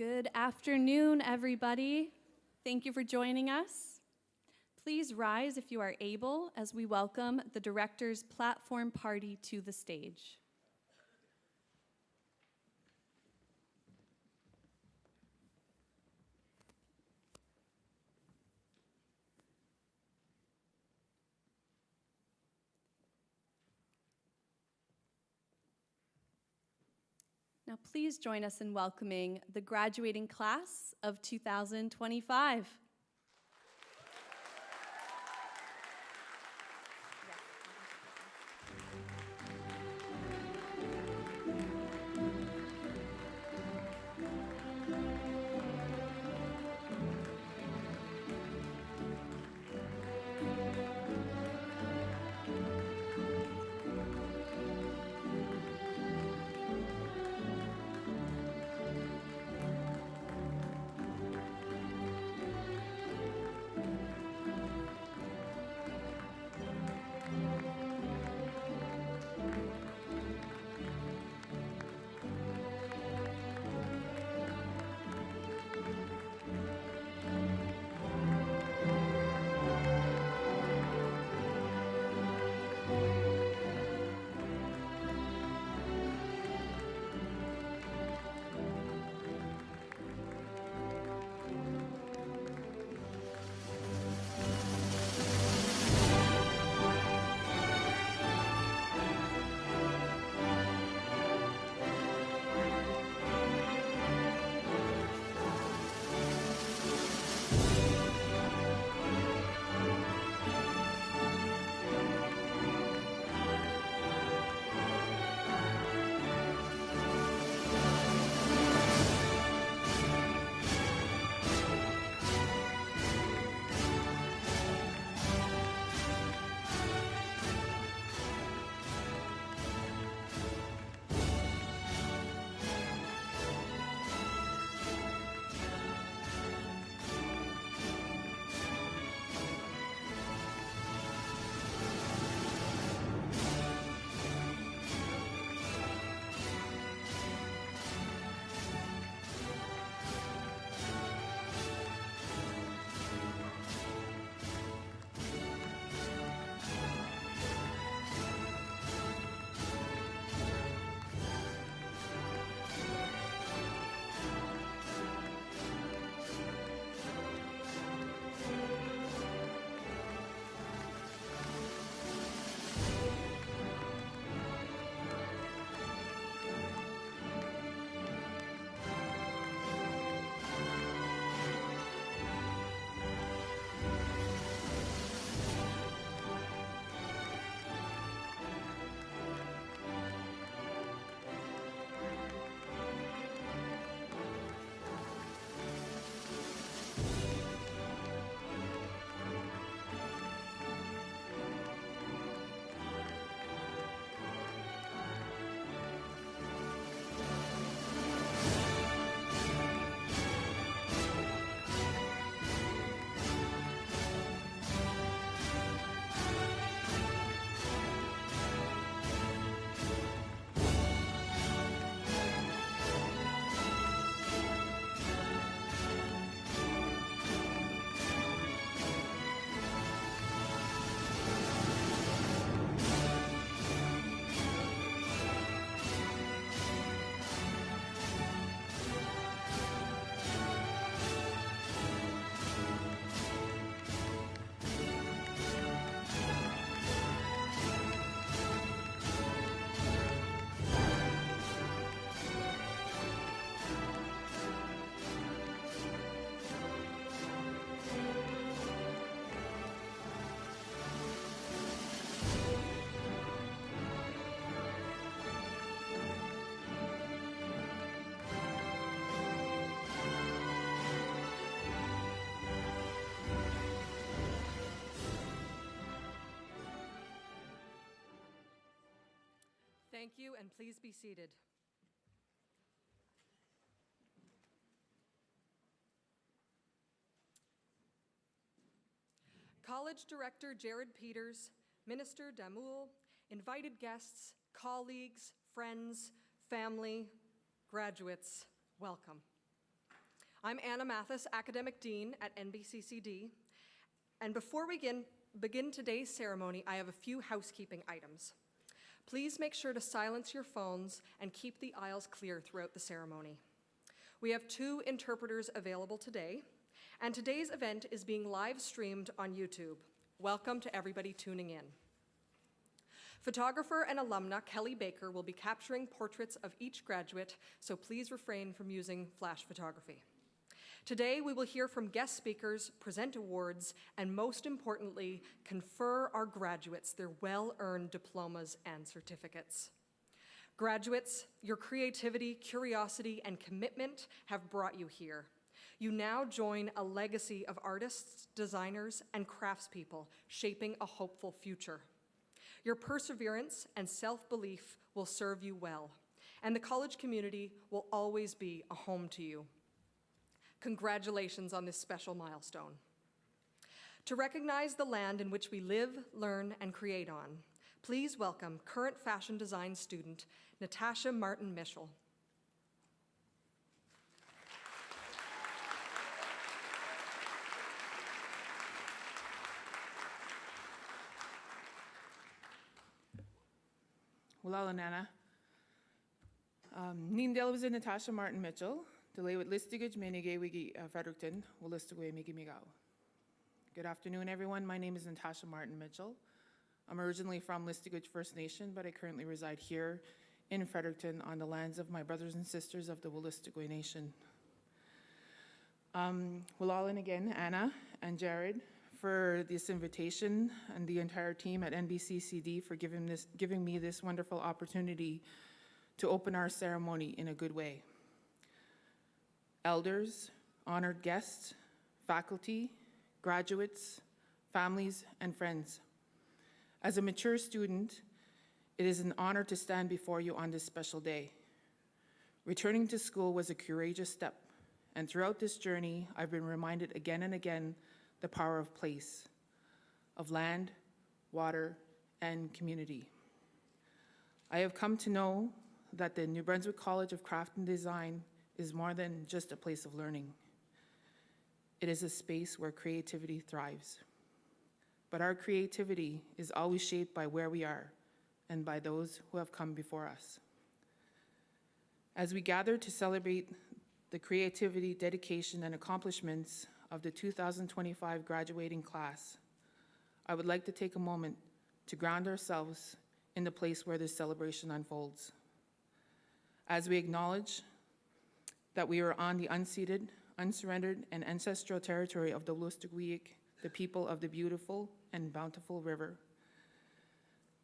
Good afternoon, everybody. Thank you for joining us. Please rise if you are able as we welcome the Director's Platform Party to the stage. Now, please join us in welcoming the graduating class of 2025. Thank you, and please be seated. College Director Jared Peters, Minister Damoul, invited guests, colleagues, friends, family, graduates, welcome. I'm Anna Mathis, Academic Dean at NBCCD, and before we begin today's ceremony, I have a few housekeeping items. Please make sure to silence your phones and keep the aisles clear throughout the ceremony. We have 2 interpreters available today, and today's event is being live streamed on YouTube. Welcome to everybody tuning in. Photographer and alumna Kelly Baker will be capturing portraits of each graduate, so please refrain from using flash photography. Today, we will hear from guest speakers, present awards, and most importantly, confer our graduates their well-earned diplomas and certificates. Graduates, your creativity, curiosity, and commitment have brought you here. You now join a legacy of artists, designers, and craftspeople shaping a hopeful future. Your perseverance and self-belief will serve you well, and the college community will always be a home to you. Congratulations on this special milestone. To recognize the land in which we live, learn, and create on, please welcome current fashion design student Natasha Martin-Michel. Wala Nana. Nindel was Natasha Martin-Michel. Delay with listigage menige wigi Fredericton, will listigwe migi migao. Good afternoon, everyone. My name is Natasha Martin-Michel. I'm originally from Listigage First Nation, but I currently reside here in Fredericton on the lands of my brothers and sisters of the Wolastoqey Nation. Walalan again, Anna and Jared, for this invitation, and the entire team at NBCCD for giving me this wonderful opportunity to open our ceremony in a good way. Elders, honored guests, faculty, graduates, families, and friends. As a mature student, it is an honor to stand before you on this special day. Returning to school was a courageous step, and throughout this journey, I've been reminded again and again the power of place, of land, water, and community. I have come to know that the New Brunswick College of Craft and Design is more than just a place of learning. It is a space where creativity thrives. But our creativity is always shaped by where we are and by those who have come before us. As we gather to celebrate the creativity, dedication, and accomplishments of the 2025 graduating class, I would like to take a moment to ground ourselves in the place where this celebration unfolds. As we acknowledge that we are on the unceded, unsurrendered, and ancestral territory of the Wolastoqey, the people of the beautiful and bountiful river.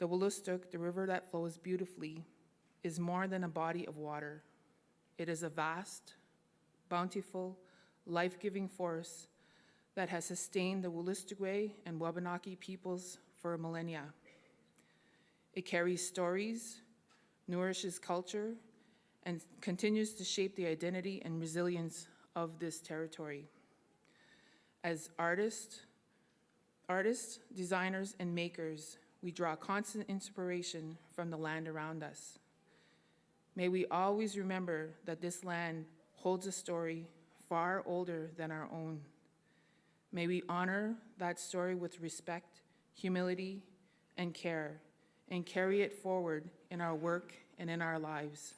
The Wolastoq, the river that flows beautifully, is more than a body of water. It is a vast, bountiful, life-giving force that has sustained the Wolastoqey and Wabanaki peoples for millennia. It carries stories, nourishes culture, and continues to shape the identity and resilience of this territory. As artists, designers, and makers, we draw constant inspiration from the land around us. May we always remember that this land holds a story far older than our own. May we honor that story with respect, humility, and care, and carry it forward in our work and in our lives.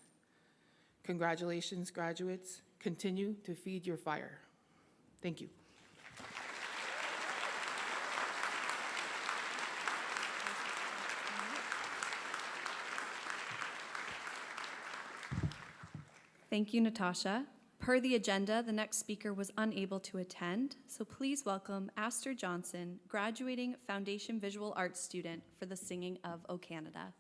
Congratulations, graduates. Continue to feed your fire. Thank you. Thank you, Natasha. Per the agenda, the next speaker was unable to attend, so please welcome Aster Johnson, graduating Foundation Visual Arts student, for the singing of O Canada.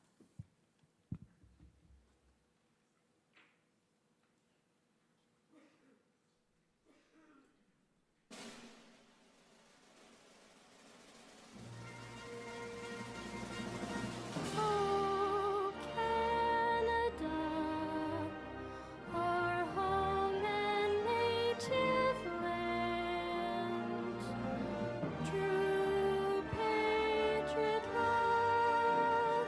True patriot love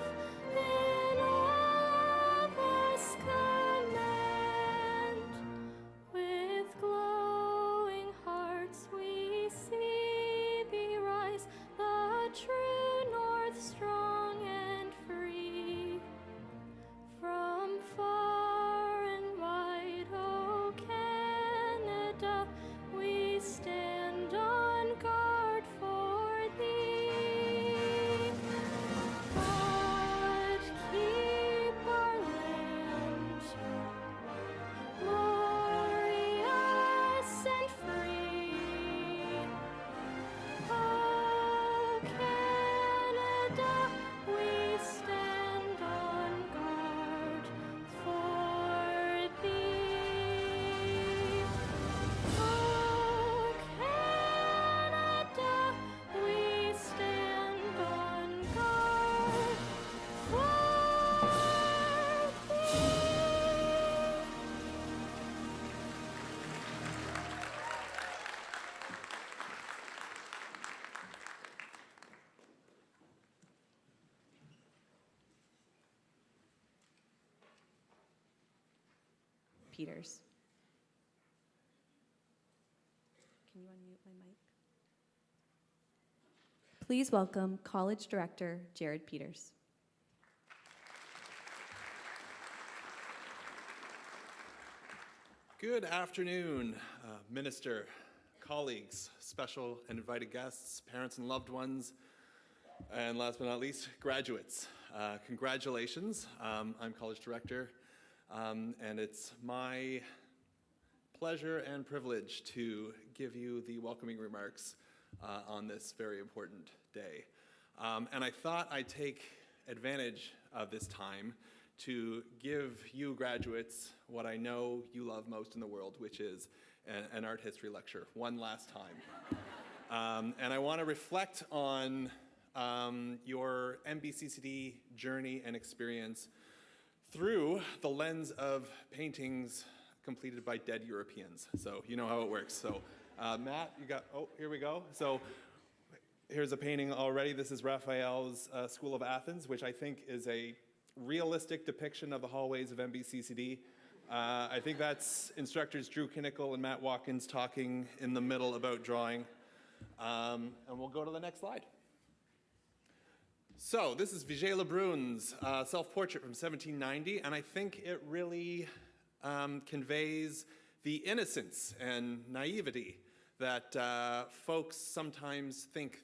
Peters. Can you unmute my mic? Please welcome College Director Jared Peters. Good afternoon, Minister, colleagues, special and invited guests, parents and loved ones, and last but not least, graduates. Congratulations. I'm College Director, and it's my pleasure and privilege to give you the welcoming remarks on this very important day. And I thought I'd take advantage of this time to give you graduates what I know you love most in the world, which is an art history lecture, one last time. And I want to reflect on your NBCCD journey and experience through the lens of paintings completed by dead Europeans. So you know how it works. So Matt, you got, oh, here we go. So here's a painting already. This is Raphael's School of Athens, which I think is a realistic depiction of the hallways of NBCCD. I think that's instructors Drew Kinnickle and Matt Watkins talking in the middle about drawing. And we'll go to the next slide. So this is Vigée Lebrun's self-portrait from 1790, and I think it really conveys the innocence and naivety that folks sometimes think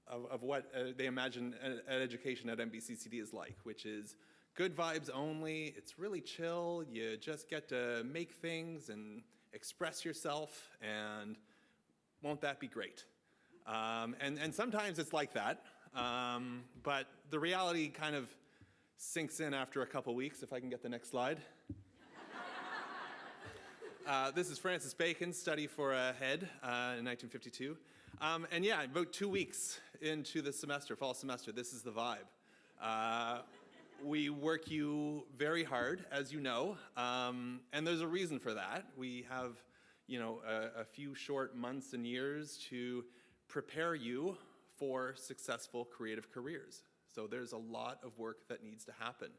of what they imagine an education at NBCCD is like, which is good vibes only, it's really chill, you just get to make things and express yourself, and won't that be great? And sometimes it's like that, but the reality kind of sinks in after a couple weeks, if I can get the next slide. This is Francis Bacon's Study for a Head in 1952. And yeah, about 2 weeks into the semester, fall semester, this is the vibe. We work you very hard, as you know, and there's a reason for that. We have, you know, a few short months and years to prepare you for successful creative careers. So there's a lot of work that needs to happen.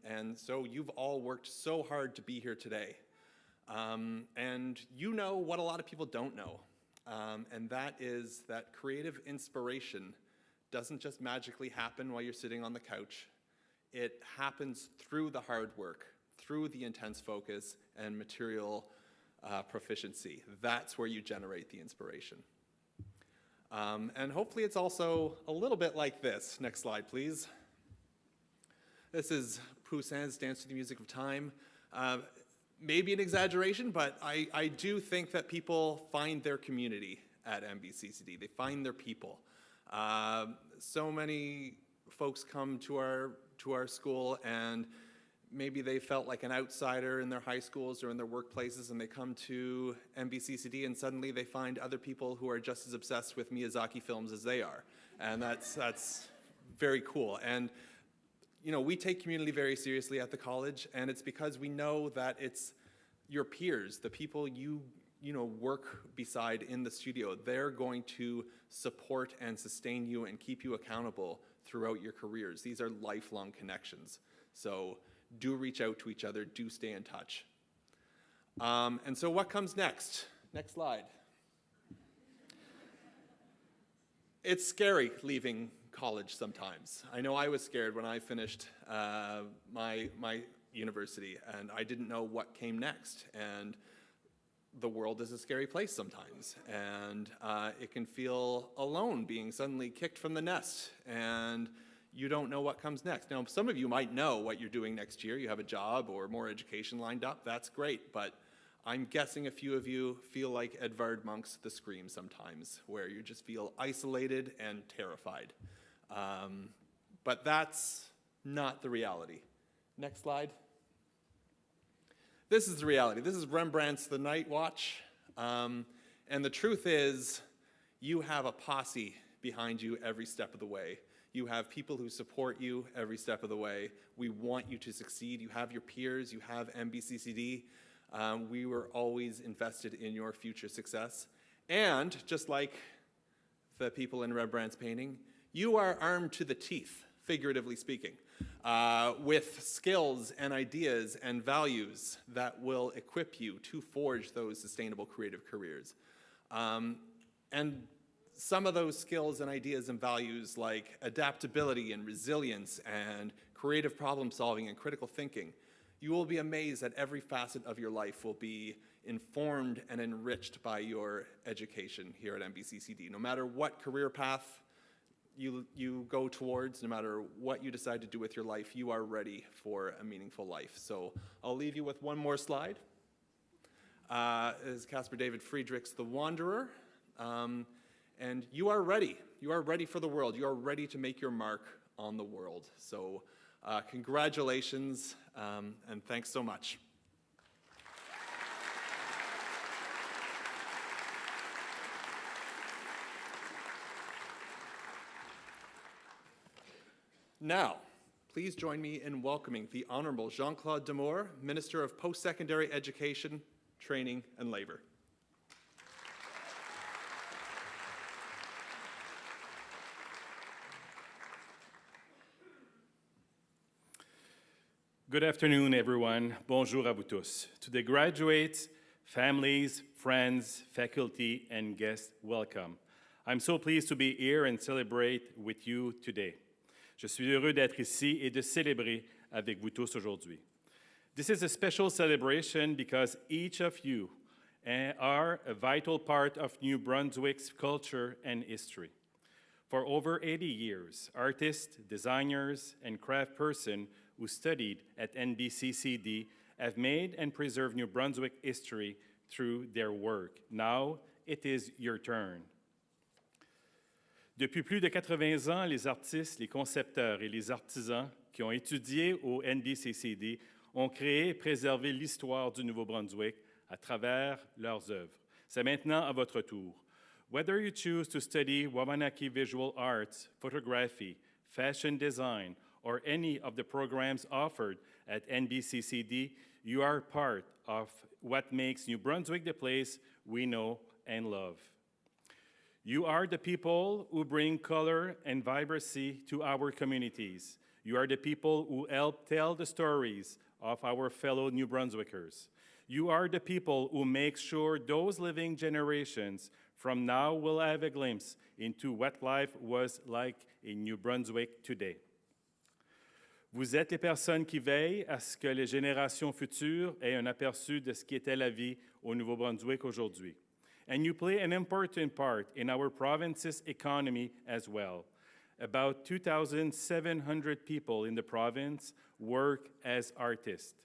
And so you've all worked so hard to be here today. And you know what a lot of people don't know. And that is that creative inspiration doesn't just magically happen while you're sitting on the couch. It happens through the hard work, through the intense focus and material proficiency. That's where you generate the inspiration. And hopefully it's also a little bit like this. Next slide, please. This is Poussin's Dance to the Music of Time. Maybe an exaggeration, but I do think that people find their community at NBCCD. They find their people. So many folks come to our school, and maybe they felt like an outsider in their high schools or in their workplaces, and they come to NBCCD, and suddenly they find other people who are just as obsessed with Miyazaki films as they are, and that's very cool. And you know, we take community very seriously at the college, and it's because we know that it's your peers, the people you know, work beside in the studio. They're going to support and sustain you and keep you accountable throughout your careers. These are lifelong connections. So do reach out to each other, do stay in touch. And so what comes next? Next slide. It's scary leaving college sometimes. I know I was scared when I finished my university, and I didn't know what came next. And the world is a scary place sometimes, and it can feel alone, being suddenly kicked from the nest, and you don't know what comes next. Now, some of you might know what you're doing next year. You have a job or more education lined up. That's great, but I'm guessing a few of you feel like Edvard Munch's The Scream sometimes, where you just feel isolated and terrified. But that's not the reality. Next slide. This is the reality. This is Rembrandt's The Night Watch. And the truth is, you have a posse behind you every step of the way. You have people who support you every step of the way. We want you to succeed. You have your peers. You have NBCCD. We were always invested in your future success. And just like the people in Rembrandt's painting, you are armed to the teeth, figuratively speaking, with skills and ideas and values that will equip you to forge those sustainable creative careers. And some of those skills and ideas and values like adaptability and resilience and creative problem solving and critical thinking, you will be amazed that every facet of your life will be informed and enriched by your education here at NBCCD. No matter what career path you go towards, no matter what you decide to do with your life, you are ready for a meaningful life. So I'll leave you with one more slide. Is Caspar David Friedrich's The Wanderer. And you are ready. You are ready for the world. You are ready to make your mark on the world. So congratulations, and thanks so much. Now, please join me in welcoming the Honorable Jean-Claude Damour, Minister of Post-Secondary Education, Training, and Labor. Good afternoon, everyone. Bonjour à vous tous. To the graduates, families, friends, faculty, and guests, welcome. I'm so pleased to be here and celebrate with you today. Je suis heureux d'être ici et de célébrer avec vous tous aujourd'hui. This is a special celebration because each of you are a vital part of New Brunswick's culture and history. For over 80 years, artists, designers, and craftspersons who studied at NBCCD have made and preserved New Brunswick history through their work. Now, it is your turn. Depuis plus de 80 ans, les artistes, les concepteurs et les artisans qui ont étudié au NBCCD ont créé et préservé l'histoire du Nouveau-Brunswick à travers leurs œuvres. C'est maintenant à votre tour. Whether you choose to study Wabanaki visual arts, photography, fashion design, or any of the programs offered at NBCCD, you are part of what makes New Brunswick the place we know and love. You are the people who bring color and vibrancy to our communities. You are the people who help tell the stories of our fellow New Brunswickers. You are the people who make sure those living generations from now will have a glimpse into what life was like in New Brunswick today. Vous êtes les personnes qui veillent à ce que les générations futures aient un aperçu de ce qu'était la vie au Nouveau-Brunswick aujourd'hui. And you play an important part in our province's economy as well. About 2,700 people in the province work as artists.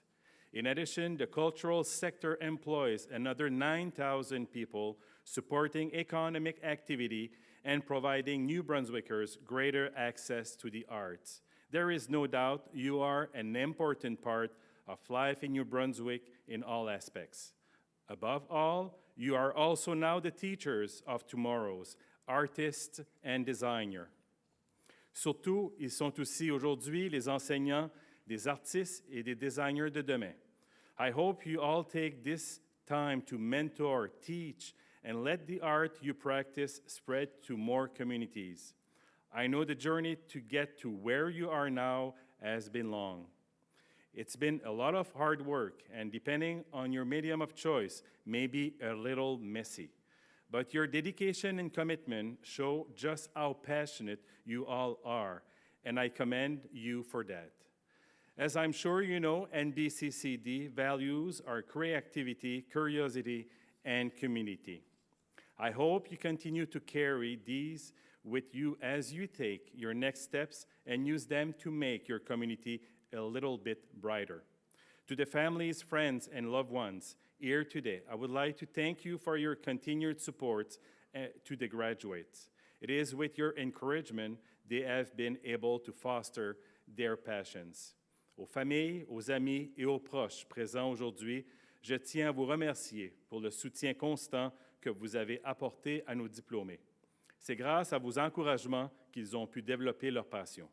In addition, the cultural sector employs another 9,000 people supporting economic activity and providing New Brunswickers greater access to the arts. There is no doubt you are an important part of life in New Brunswick in all aspects. Above all, you are also now the teachers of tomorrow's artists and designers. Surtout, ils sont aussi aujourd'hui les enseignants des artistes et des designers de demain. I hope you all take this time to mentor, teach, and let the art you practice spread to more communities. I know the journey to get to where you are now has been long. It's been a lot of hard work, and depending on your medium of choice, may be a little messy. But your dedication and commitment show just how passionate you all are, and I commend you for that. As I'm sure you know, NBCCD values our creativity, curiosity, and community. I hope you continue to carry these with you as you take your next steps and use them to make your community a little bit brighter. To the families, friends, and loved ones here today, I would like to thank you for your continued support to the graduates. It is with your encouragement they have been able to foster their passions. Aux familles, aux amis et aux proches présents aujourd'hui, je tiens à vous remercier pour le soutien constant que vous avez apporté à nos diplômés. C'est grâce à vos encouragements qu'ils ont pu développer leur passion.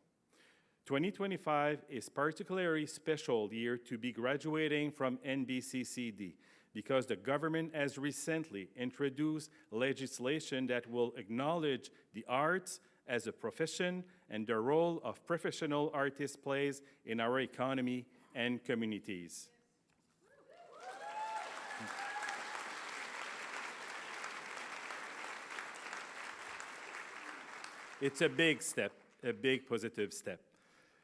2025 is particularly special year to be graduating from NBCCD because the government has recently introduced legislation that will acknowledge the arts as a profession and the role of professional artists plays in our economy and communities. It's a big step, a big positive step.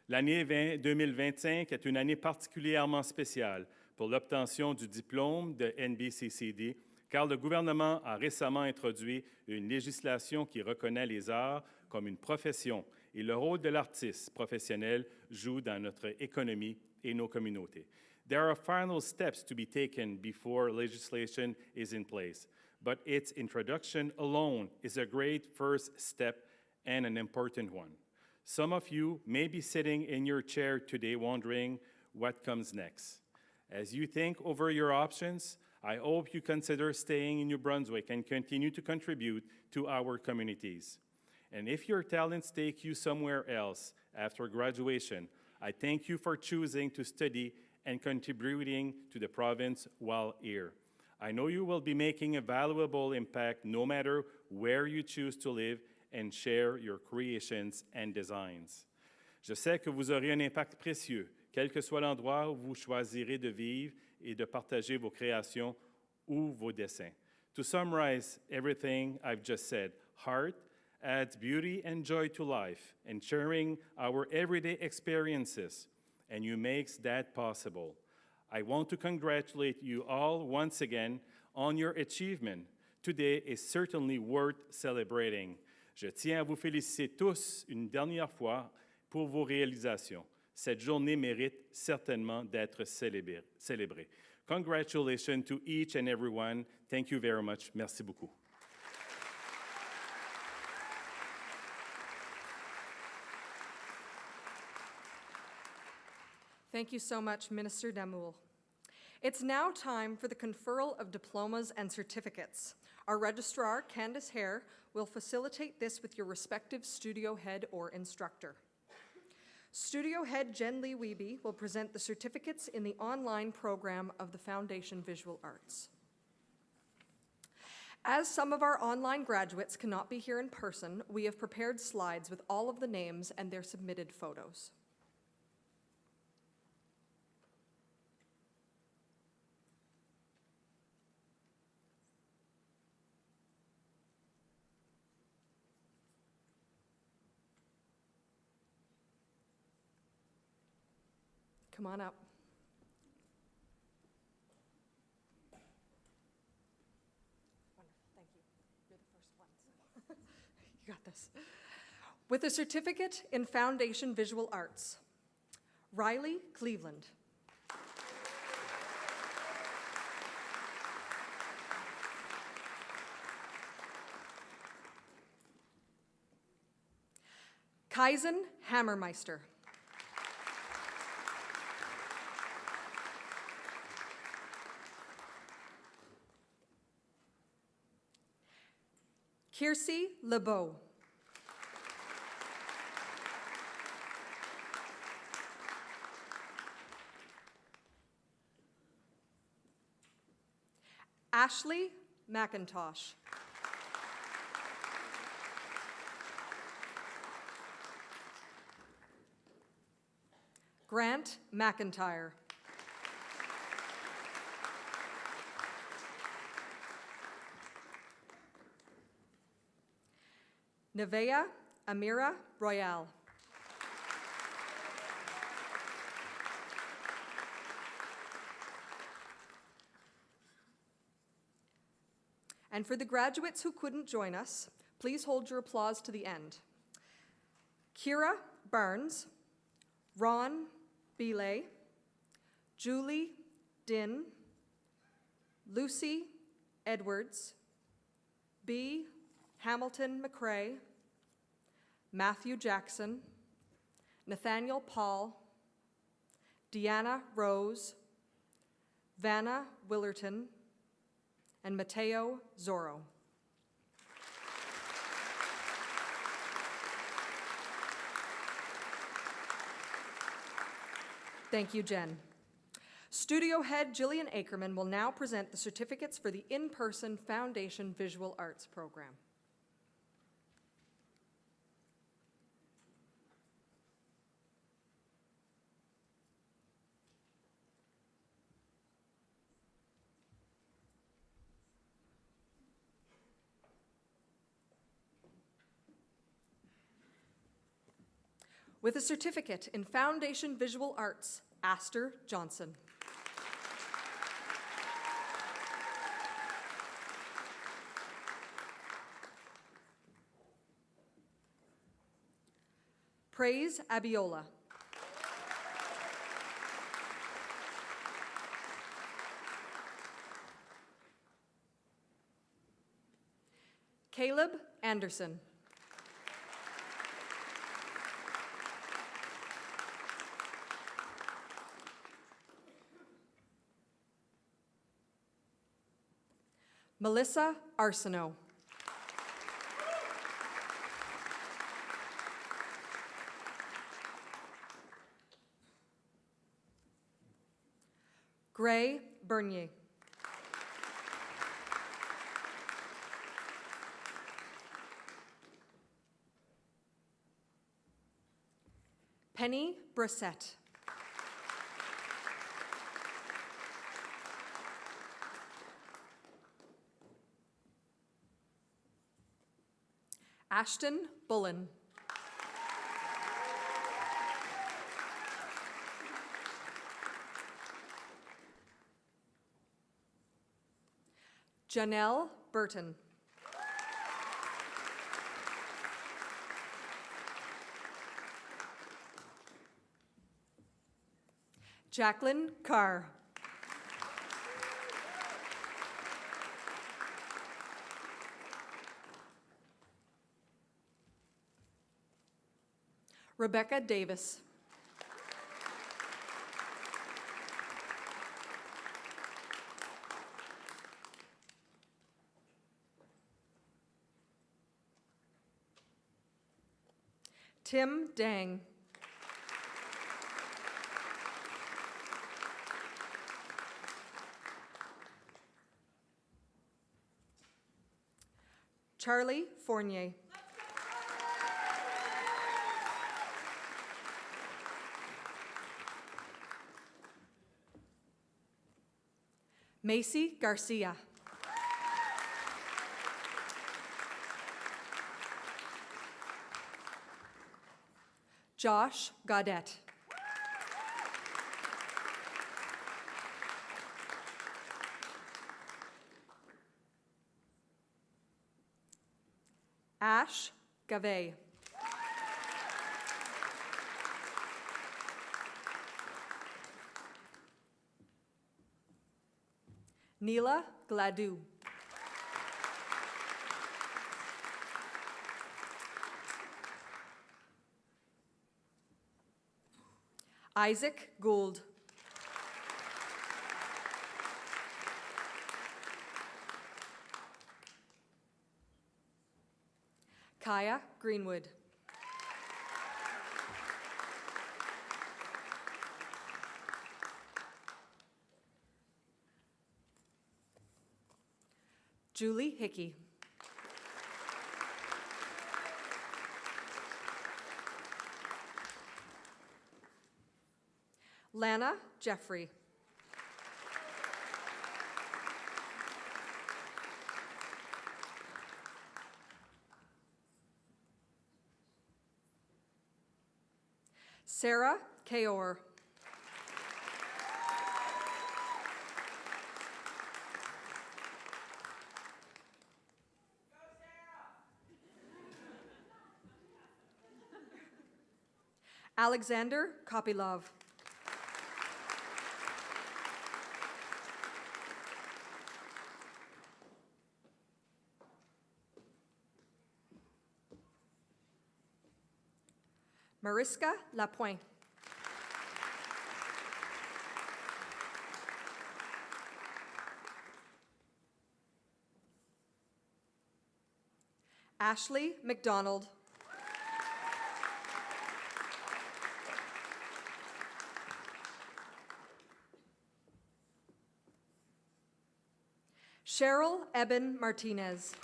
L'année 2025 est une année particulièrement spéciale pour l'obtention du diplôme de NBCCD, car le gouvernement a récemment introduit une législation qui reconnaît les arts comme une profession et le rôle de l'artiste professionnel joue dans notre économie et nos communautés. There are final steps to be taken before legislation is in place, but its introduction alone is a great first step and an important one. Some of you may be sitting in your chair today wondering what comes next. As you think over your options, I hope you consider staying in New Brunswick and continue to contribute to our communities. And if your talents take you somewhere else after graduation, I thank you for choosing to study and contributing to the province while here. I know you will be making a valuable impact no matter where you choose to live and share your creations and designs. Je sais que vous aurez un impact précieux, quel que soit l'endroit où vous choisirez de vivre et de partager vos créations ou vos dessins. To summarize everything I've just said, art adds beauty and joy to life, and sharing our everyday experiences, and you makes that possible. I want to congratulate you all once again on your achievement. Today is certainly worth celebrating. Je tiens à vous féliciter tous une dernière fois pour vos réalisations. Cette journée mérite certainement d'être célébrée. Congratulations to each and everyone. Thank you very much. Merci beaucoup. Thank you so much, Minister Damoul. It's now time for the conferral of diplomas and certificates. Our registrar, Candace Hare, will facilitate this with your respective studio head or instructor. Studio head Jen Lee Wiebe will present the certificates in the online program of the Foundation Visual Arts. As some of our online graduates cannot be here in person, we have prepared slides with all of the names and their submitted photos. Come on up. Wonderful, thank you. You're the first one. You got this. With a certificate in Foundation Visual Arts, Riley Cleveland. Kaisen Hammermeister. Kiersey LeBeau. Ashley McIntosh. Grant McIntyre. Nevea Amira Royale. And for the graduates who couldn't join us, please hold your applause to the end. Kira Barnes, Ron Belay, Julie Din, Lucy Edwards, B. Hamilton McCrae, Matthew Jackson, Nathaniel Paul, Deanna Rose, Vanna Willerton, and Mateo Zorro. Thank you, Jen. Studio head Jillian Ackerman will now present the certificates for the in-person Foundation Visual Arts program. With a certificate in Foundation Visual Arts, Aster Johnson. Praise Abiola. Caleb Anderson. Melissa Arsenault. Gray Bernier. Penny Brissette. Ashton Bullen. Janelle Burton. Jacqueline Carr. Rebecca Davis. Tim Dang. Charlie Fournier. Macy Garcia. Josh Gaudette. Ash Gavay. Neela Gladue. Isaac Gould. Kaya Greenwood. Julie Hickey. Lana Jeffrey. Sarah Kaor. Alexander Kopylov. Mariska Lapointe. Ashley McDonald. Cheryl Eben Martinez.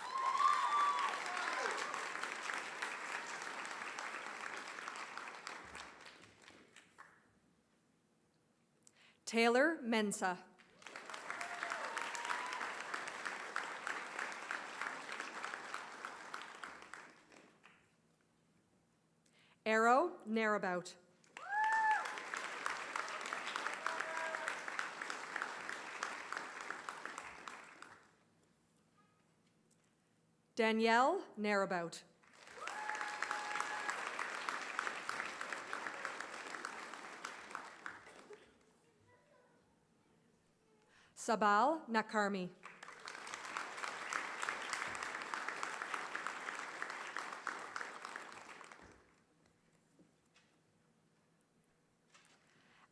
Taylor Mensa. Arrow Narabout. Danielle Narabout. Sabal Nakarmi.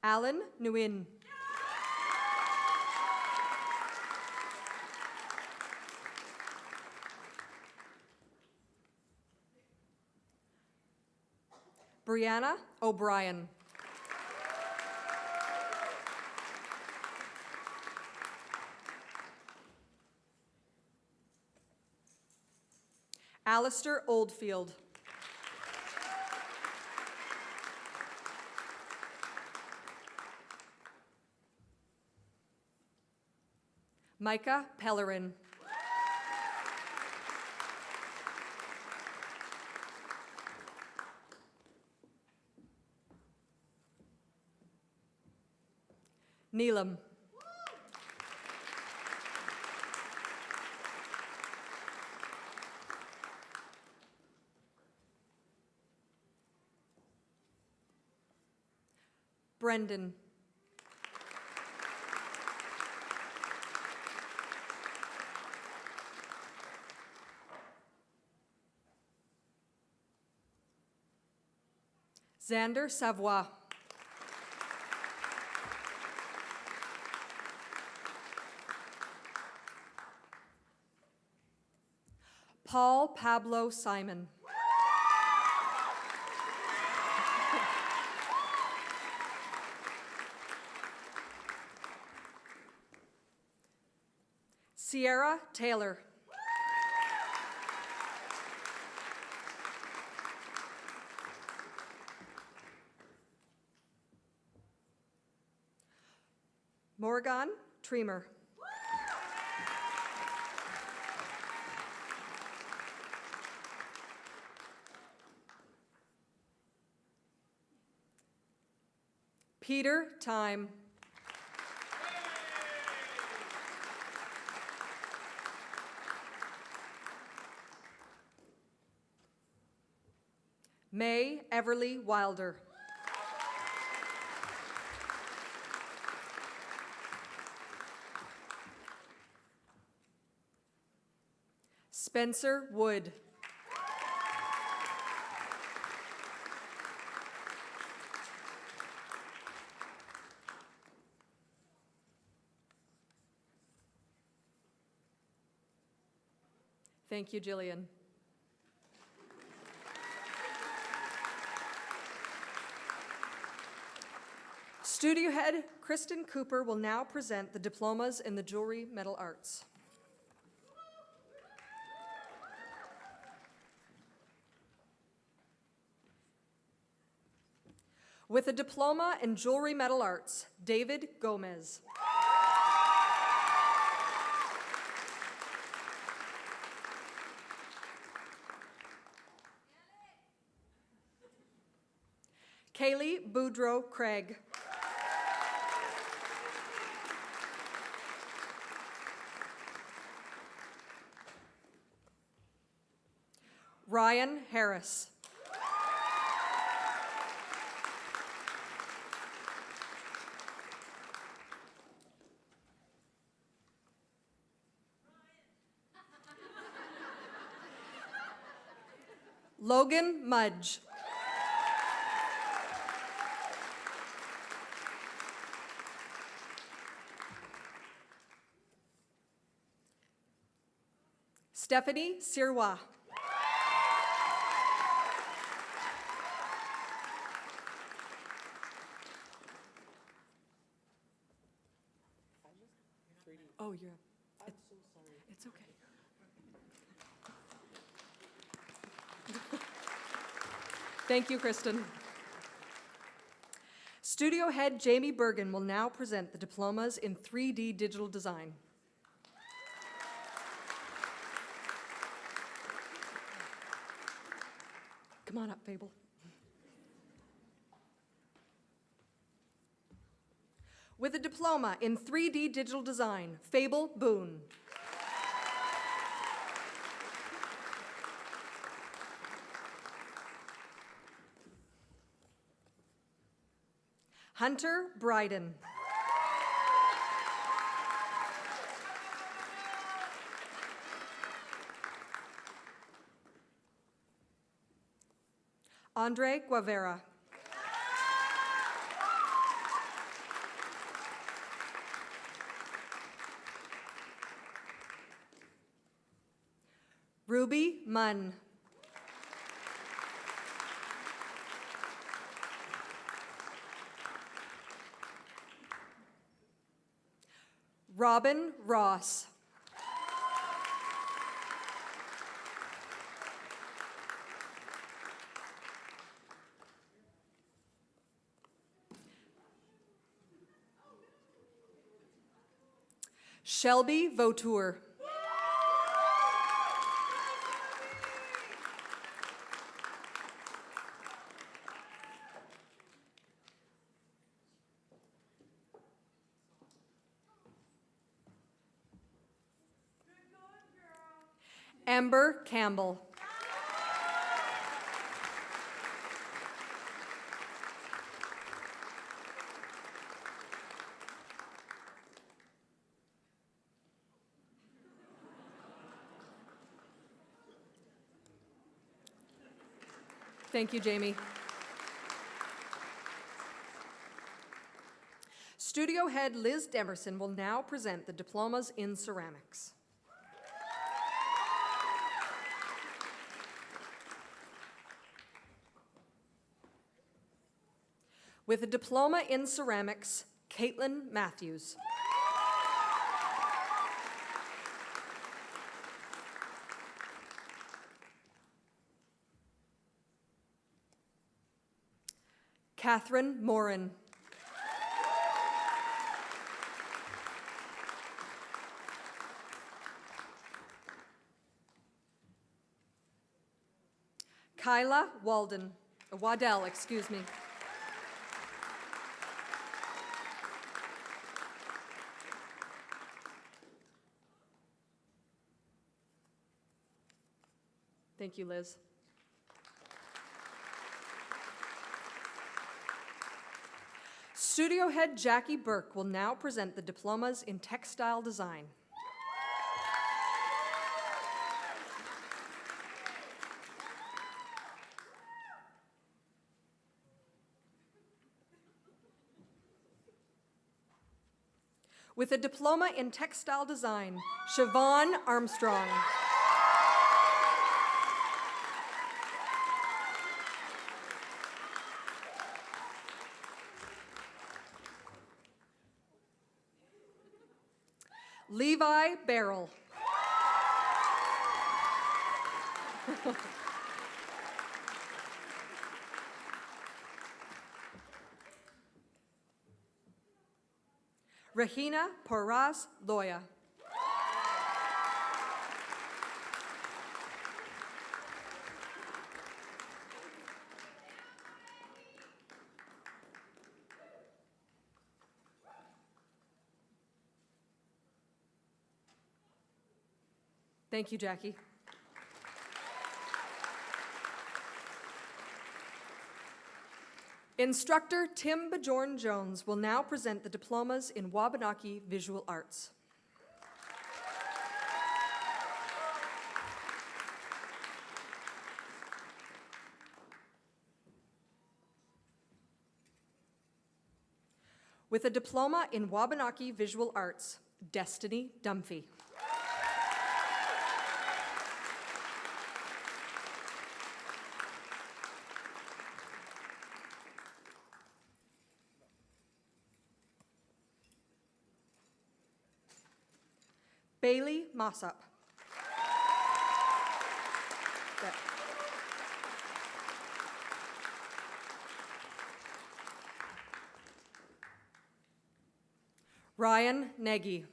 Alan Nguyen. Brianna O'Brien. Alistair Oldfield. Micah Pellerin. Neelam. Brendan. Xander Savoy. Paul Pablo Simon. Sierra Taylor. Morgan Tremer. Peter Time. May Everly Wilder. Spencer Wood. Thank you, Jillian. Studio head Kristen Cooper will now present the diplomas in the Jewelry Metal Arts. With a diploma in Jewelry Metal Arts, David Gomez. Kaylee Boudreau Craig. Ryan Harris. Logan Mudge. Stephanie Sirois. Oh, you're. I'm so sorry. It's okay. Thank you, Kristen. Studio head Jamie Bergen will now present the diplomas in 3D digital design. Come on up, Fable. With a diploma in 3D digital design, Fable Boone. Hunter Bryden. Andre Guevara. Ruby Munn. Robin Ross. Shelby Vautour. Amber Campbell. Thank you, Jamie. Studio head Liz Demerson will now present the diplomas in ceramics. With a diploma in ceramics, Caitlin Matthews. Catherine Morin. Kyla Waddell, excuse me. Thank you, Liz. Studio head Jackie Burke will now present the diplomas in textile design. With a diploma in textile design, Siobhan Armstrong. Levi Barrell. Rahina Porras Loya. Thank you, Jackie. Instructor Tim Bajorn-Jones will now present the diplomas in Wabanaki Visual Arts. With a diploma in Wabanaki Visual Arts, Destiny Dunphy. Bailey Mossop. Ryan Nagy.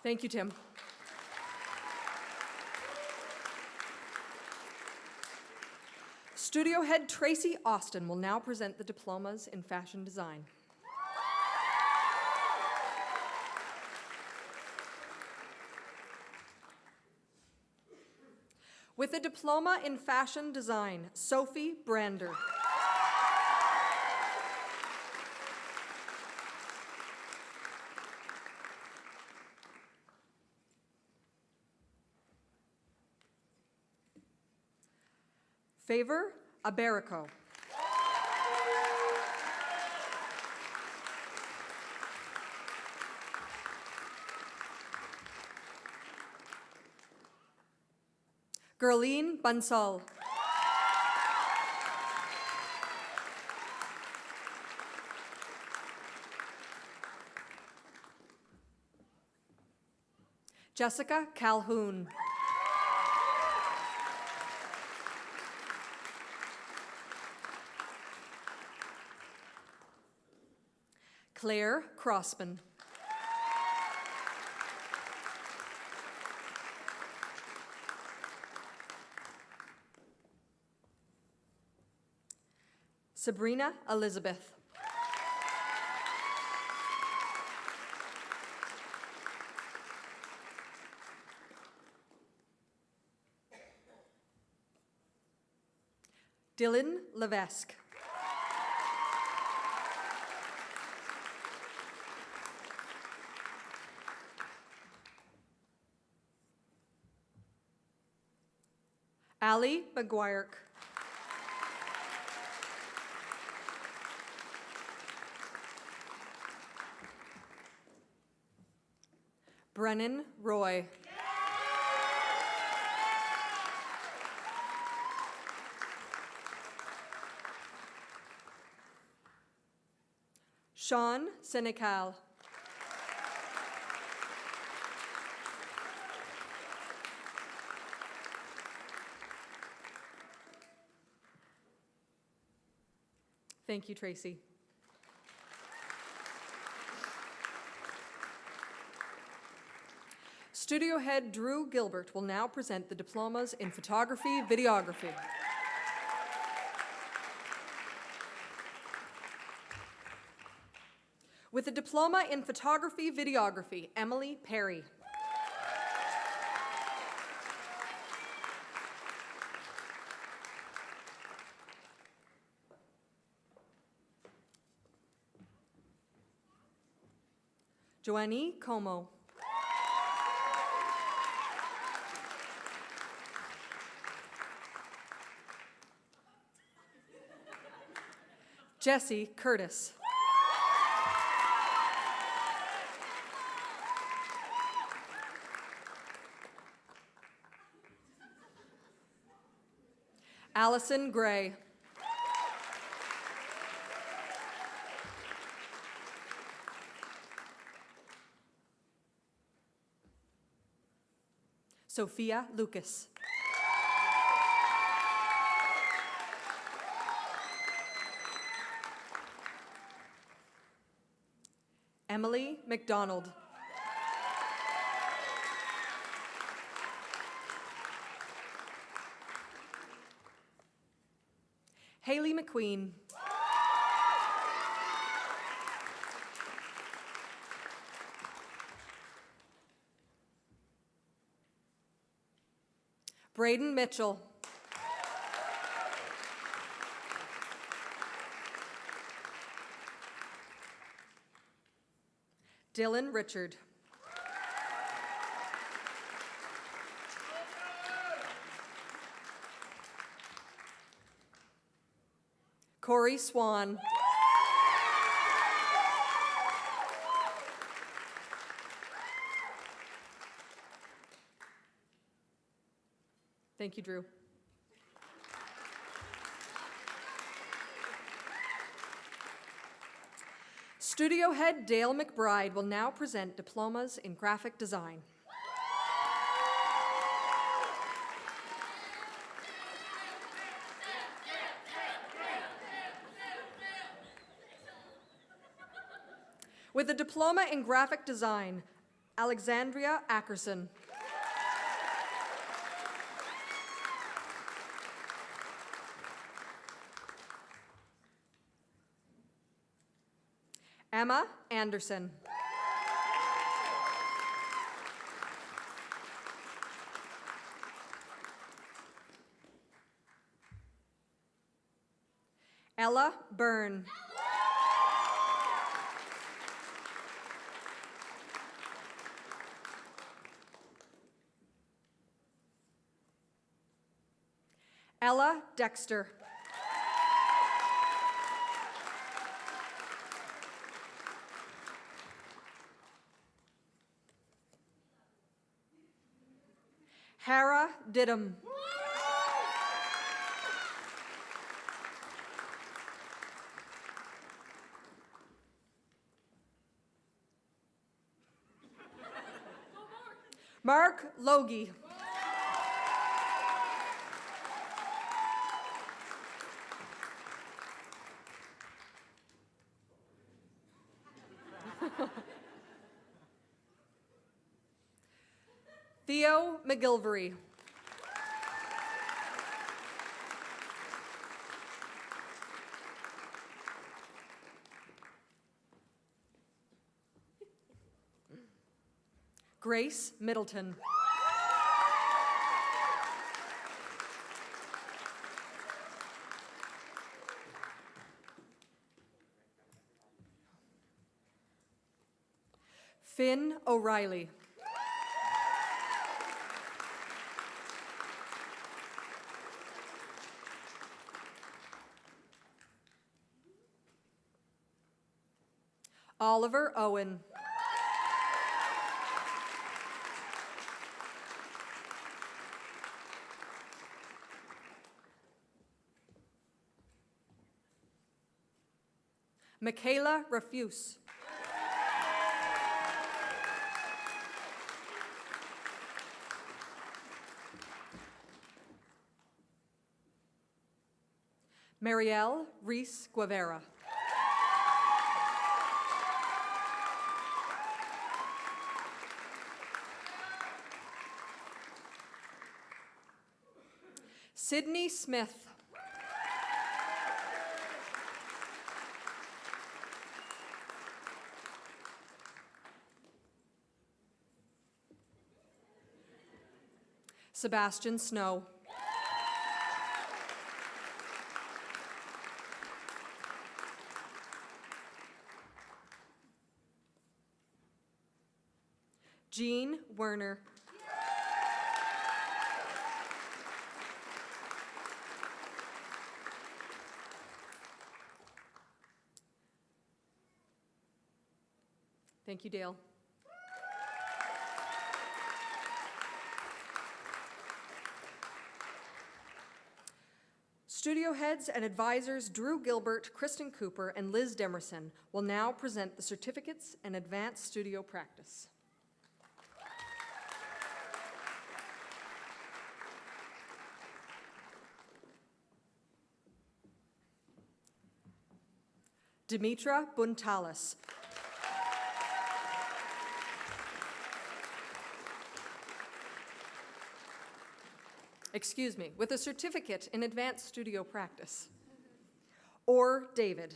Thank you, Tim. Studio head Tracy Austin will now present the diplomas in fashion design. With a diploma in fashion design, Sophie Brander. Favor Aberico. Gerline Bansal. Jessica Calhoun. Claire Crossman. Sabrina Elizabeth. Dylan Levesque. Ali McGuire. Brennan Roy. Sean Senecal. Thank you, Tracy. Studio head Drew Gilbert will now present the diplomas in photography, videography. With a diploma in photography, videography, Emily Perry. Joannie Como. Jesse Curtis. Allison Gray. Sophia Lucas. Emily McDonald. Haley McQueen. Braden Mitchell. Dylan Richard. Corey Swan. Thank you, Drew. Studio head Dale McBride will now present diplomas in graphic design. With a diploma in graphic design, Alexandria Ackerson. Emma Anderson. Ella Byrne. Ella Dexter. Hara Didham. Mark Logie. Theo McGilvery. Grace Middleton. Finn O'Reilly. Oliver Owen. Michaela Refuse. Marielle Reese Guevara. Sydney Smith. Sebastian Snow. Jean Werner. Thank you, Dale. Studio heads and advisors Drew Gilbert, Kristen Cooper, and Liz Demerson will now present the certificates in advanced studio practice. Dimitra Buntalis. Excuse me, with a certificate in advanced studio practice. Or David.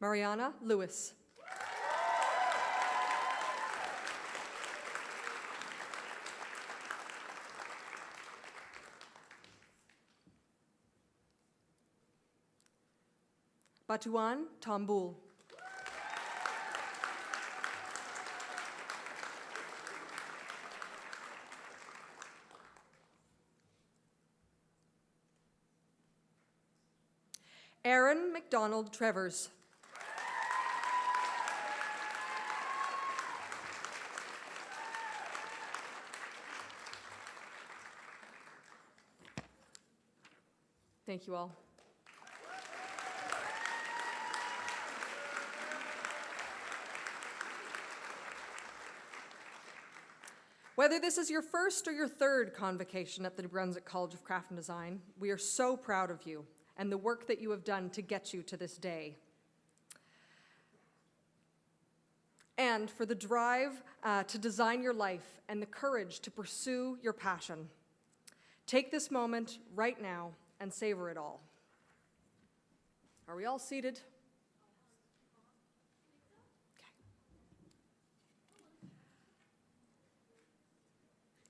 Mariana Lewis. Batuan Tambul. Aaron McDonald Trevors. Thank you all. Whether this is your first or your third convocation at the New Brunswick College of Craft and Design, we are so proud of you and the work that you have done to get you to this day. and for the drive to design your life and the courage to pursue your passion. Take this moment right now and savor it all. Are we all seated? Okay.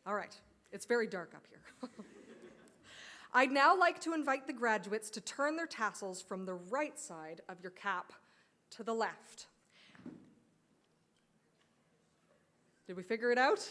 All right, it's very dark up here. I'd now like to invite the graduates to turn their tassels from the right side of your cap to the left. Did we figure it out?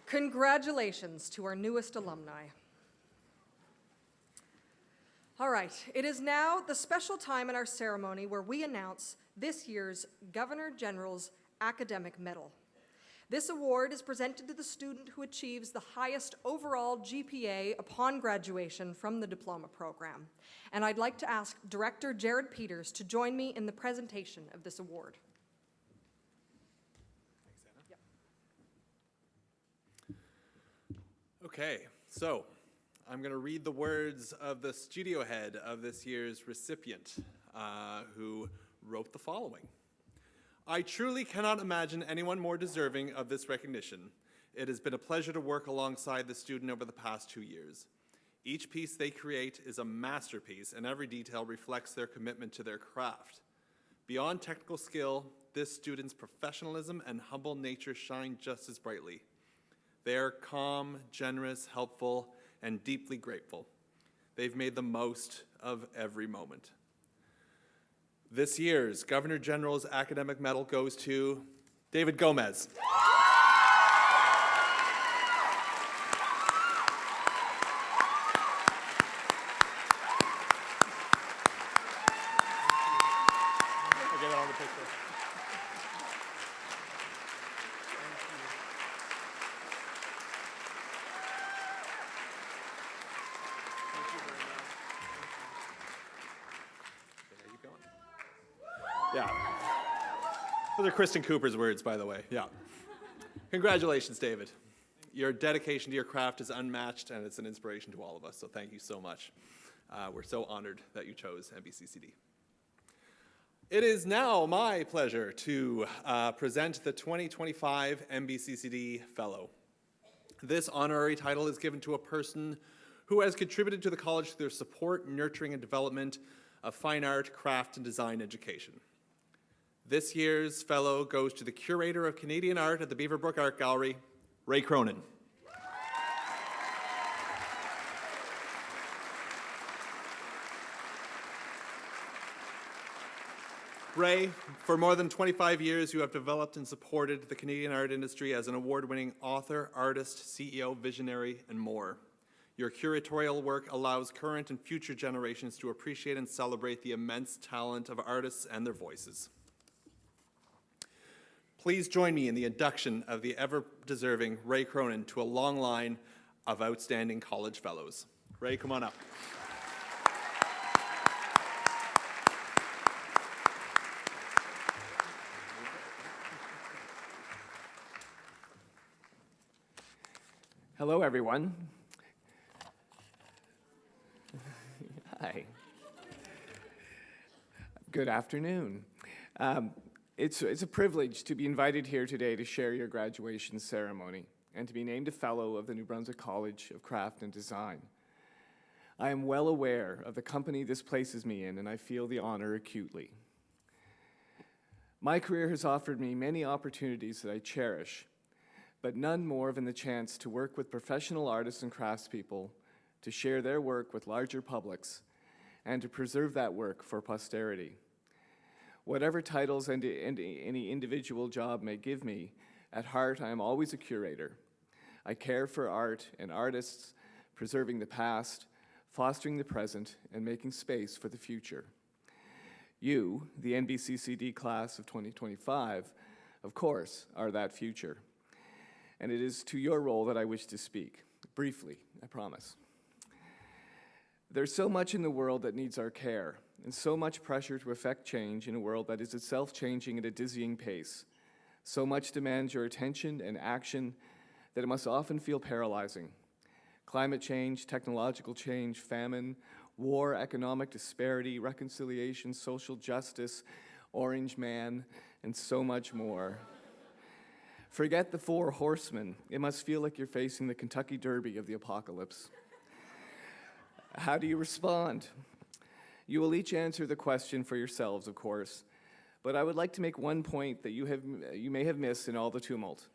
Congratulations to our newest alumni. All right, it is now the special time in our ceremony where we announce this year's Governor General's Academic Medal. This award is presented to the student who achieves the highest overall GPA upon graduation from the diploma program. And I'd like to ask Director Jared Peters to join me in the presentation of this award. Okay, so I'm going to read the words of the studio head of this year's recipient, who wrote the following. I truly cannot imagine anyone more deserving of this recognition. It has been a pleasure to work alongside the student over the past 2 years. Each piece they create is a masterpiece, and every detail reflects their commitment to their craft. Beyond technical skill, this student's professionalism and humble nature shine just as brightly. They are calm, generous, helpful, and deeply grateful. They've made the most of every moment. This year's Governor General's Academic Medal goes to David Gomez. Yeah. Those are Kristen Cooper's words, by the way. Yeah. Congratulations, David. Your dedication to your craft is unmatched, and it's an inspiration to all of us, so thank you so much. We're so honored that you chose NBCCD. It is now my pleasure to present the 2025 NBCCD Fellow. This honorary title is given to a person who has contributed to the college through their support, nurturing, and development of fine art, craft, and design education. This year's fellow goes to the Curator of Canadian Art at the Beaverbrook Art Gallery, Ray Cronin. Ray, for more than 25 years, you have developed and supported the Canadian art industry as an award-winning author, artist, CEO, visionary, and more. Your curatorial work allows current and future generations to appreciate and celebrate the immense talent of artists and their voices. Please join me in the induction of the ever-deserving Ray Cronin to a long line of outstanding college fellows. Ray, come on up. Hello, everyone. Hi. Good afternoon. It's a privilege to be invited here today to share your graduation ceremony and to be named a Fellow of the New Brunswick College of Craft and Design. I am well aware of the company this places me in, and I feel the honor acutely. My career has offered me many opportunities that I cherish, but none more than the chance to work with professional artists and craftspeople, to share their work with larger publics, and to preserve that work for posterity. Whatever titles and any individual job may give me, at heart I am always a curator. I care for art and artists, preserving the past, fostering the present, and making space for the future. You, the NBCCD class of 2025, of course, are that future. And it is to your role that I wish to speak. Briefly, I promise. There's so much in the world that needs our care, and so much pressure to effect change in a world that is itself changing at a dizzying pace. So much demands your attention and action that it must often feel paralyzing. Climate change, technological change, famine, war, economic disparity, reconciliation, social justice, Orange Man, and so much more. Forget the four horsemen. It must feel like you're facing the Kentucky Derby of the apocalypse. How do you respond? You will each answer the question for yourselves, of course, but I would like to make one point that you may have missed in all the tumult.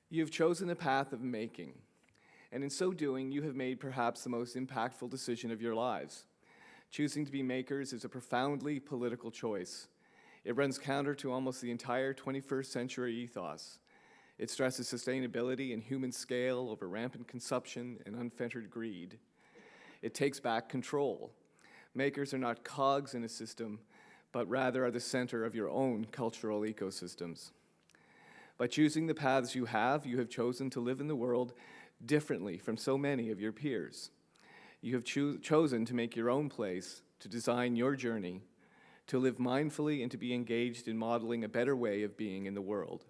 You have chosen the path of making, and in so doing, you have made perhaps the most impactful decision of your lives. Choosing to be makers is a profoundly political choice. It runs counter to almost the entire 21st century ethos. It stresses sustainability and human scale over rampant consumption and unfettered greed. It takes back control. Makers are not cogs in a system, but rather are the center of your own cultural ecosystems. By choosing the paths you have chosen to live in the world differently from so many of your peers. You have chosen to make your own place, to design your journey, to live mindfully and to be engaged in modeling a better way of being in the world.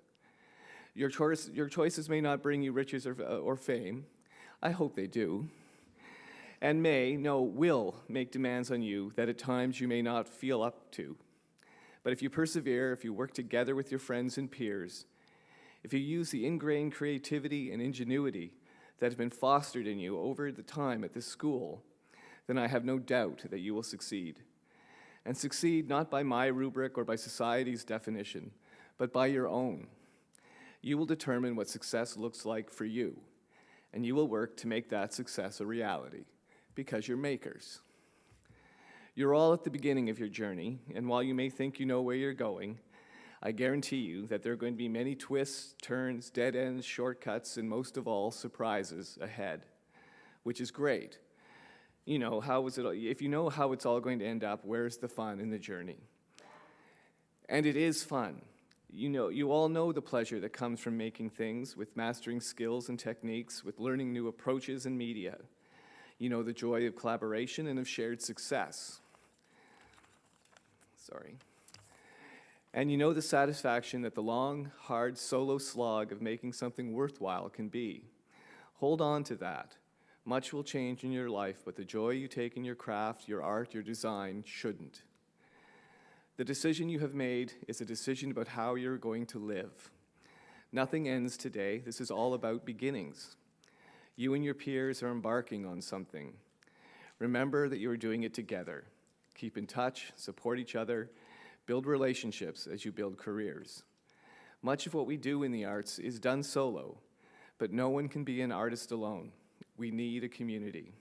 Your choices may not bring you riches or fame. I hope they do. And will make demands on you that at times you may not feel up to. But if you persevere, if you work together with your friends and peers, if you use the ingrained creativity and ingenuity that have been fostered in you over the time at this school, then I have no doubt that you will succeed. And succeed not by my rubric or by society's definition, but by your own. You will determine what success looks like for you, and you will work to make that success a reality, because you're makers. You're all at the beginning of your journey, and while you may think you know where you're going, I guarantee you that there are going to be many twists, turns, dead ends, shortcuts, and most of all, surprises ahead, which is great. If you know how it's all going to end up, where's the fun in the journey? And it is fun. You all know the pleasure that comes from making things, with mastering skills and techniques, with learning new approaches and media. You know the joy of collaboration and of shared success. And you know the satisfaction that the long, hard solo slog of making something worthwhile can be. Hold on to that. Much will change in your life, but the joy you take in your craft, your art, your design shouldn't. The decision you have made is a decision about how you're going to live. Nothing ends today. This is all about beginnings. You and your peers are embarking on something. Remember that you are doing it together. Keep in touch, support each other, build relationships as you build careers. Much of what we do in the arts is done solo, but no one can be an artist alone. We need a community.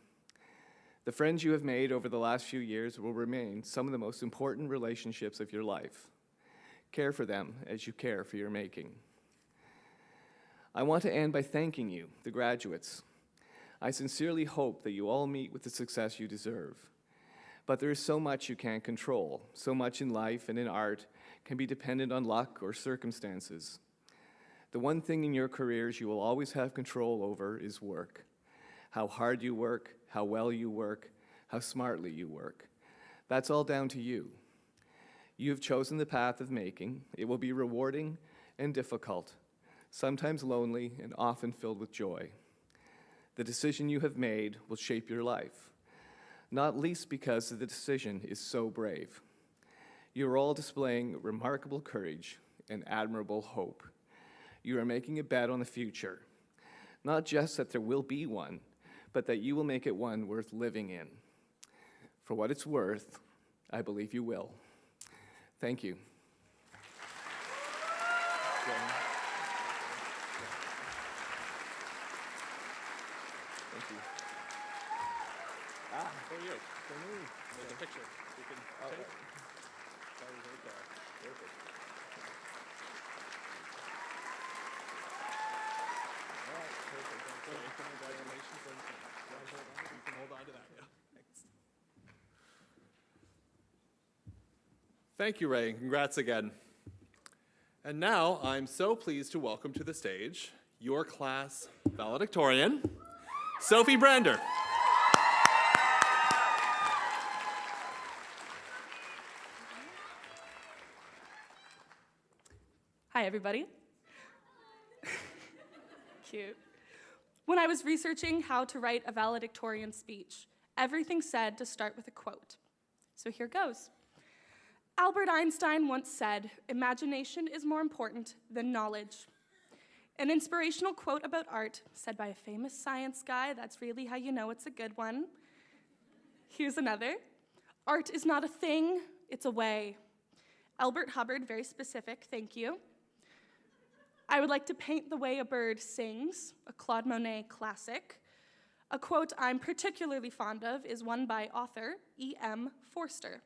The friends you have made over the last few years will remain some of the most important relationships of your life. Care for them as you care for your making. I want to end by thanking you, the graduates. I sincerely hope that you all meet with the success you deserve. But there is so much you can't control. So much in life and in art can be dependent on luck or circumstances. The one thing in your careers you will always have control over is work. How hard you work, how well you work, how smartly you work. That's all down to you. You have chosen the path of making. It will be rewarding and difficult, sometimes lonely and often filled with joy. The decision you have made will shape your life, not least because the decision is so brave. You are all displaying remarkable courage and admirable hope. You are making a bet on the future, not just that there will be one, but that you will make it one worth living in. For what it's worth, I believe you will. Thank you. Thank you. For you. For me. There's a picture. You can take. Sorry, right there. Perfect. All right, perfect. Congratulations. You can hold on to that. Thank you, Ray. Congrats again. And now I'm so pleased to welcome to the stage your class valedictorian, Sophie Brander. Hi, everybody. Cute. When I was researching how to write a valedictorian speech, everything said to start with a quote. So here goes. Albert Einstein once said, "Imagination is more important than knowledge." An inspirational quote about art said by a famous science guy, that's really how you know it's a good one. Here's another. Art is not a thing, it's a way. Albert Hubbard, very specific, thank you. I would like to paint the way a bird sings, a Claude Monet classic. A quote I'm particularly fond of is one by author E.M. Forster.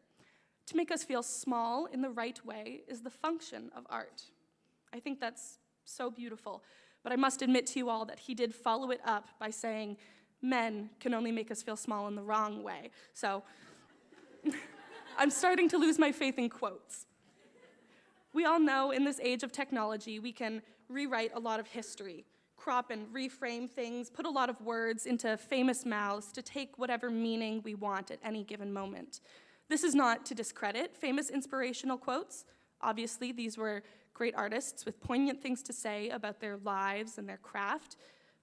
To make us feel small in the right way is the function of art. I think that's so beautiful, but I must admit to you all that he did follow it up by saying, men can only make us feel small in the wrong way. So I'm starting to lose my faith in quotes. We all know in this age of technology, we can rewrite a lot of history, crop and reframe things, put a lot of words into famous mouths to take whatever meaning we want at any given moment. This is not to discredit famous inspirational quotes. Obviously, these were great artists with poignant things to say about their lives and their craft.